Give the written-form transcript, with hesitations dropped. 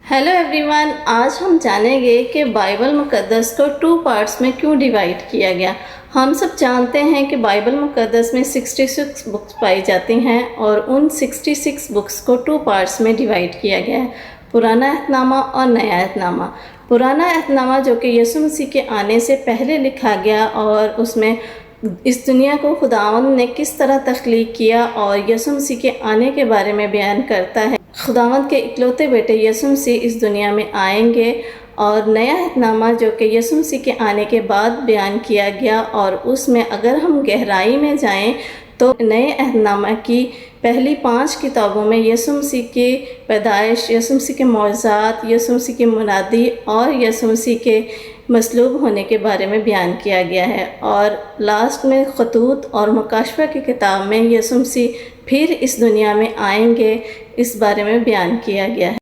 Hello everyone, आज हम जानेंगे कि बाइबल मुक़द्दस को 2 पार्ट्स में क्यों डिवाइड किया गया। हम सब जानते हैं कि बाइबल मुक़द्दस में 66 बुक्स पाई जाती हैं और उन 66 बुक्स को 2 पार्ट्स में डिवाइड किया गया है, पुराना अहदनामा और नया अहदनामा। पुराना अहदनामा जो कि यीशु मसीह के आने से पहले लिखा गया और उसमें इस दुनिया को खुदावंद ने किस तरह तख्लीक किया और यीशु मसीह के आने के बारे में बयान करता है। खुदावंद के इकलौते बेटे यीशु मसीह इस दुनिया में आएंगे। और नया अहदनामा जो कि यीशु मसीह के आने के बाद बयान किया गया, और उसमें अगर हम गहराई में जाएं तो नए अहदनामा की पहली 5 किताबों में यीशु मसीह की पैदाइश, यीशु मसीह के मौज़ात, यीशु मसीह की मुनादी और यीशु मसीह के मसलूब होने के बारे में बयान किया गया है। और लास्ट में खतूत और मुकाशफा की किताब में यीशु मसीह फिर इस दुनिया में आएंगे, इस बारे में बयान किया गया है।